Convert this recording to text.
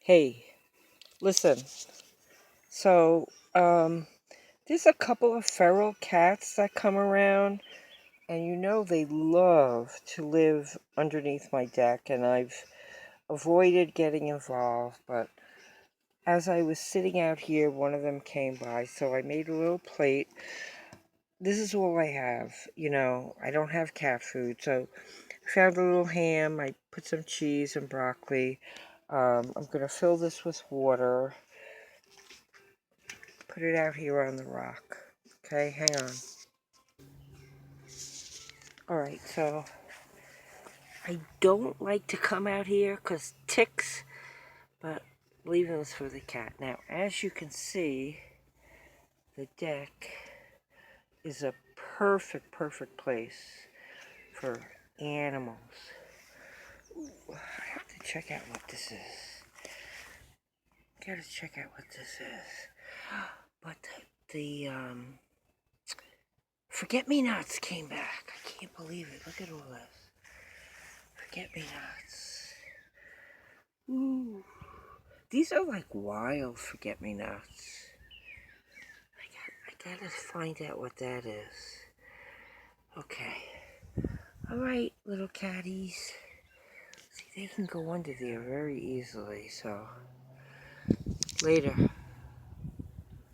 Hey, listen. So, there's a couple of feral cats that come around, and they love to live underneath my deck, and I've avoided getting involved, but as I was sitting out here, one of them came by, so I made a little plate. This is all I have, I don't have cat food, so I found a little ham, I put some cheese and broccoli. I'm going to fill this with water. Put it out here on the rock. Okay, hang on. Alright, so I don't like to come out here because ticks, but leaving this for the cat. Now, as you can see, the deck is a perfect place for animals. Ooh, I have to check out what this is. Gotta check out what this is. But the forget-me-nots came back. I can't believe it. Look at all this. Forget-me-nots. Ooh. These are like wild forget-me-nots. I gotta find out what that is. Okay. Alright, little catties. See, they can go under there very easily, so later.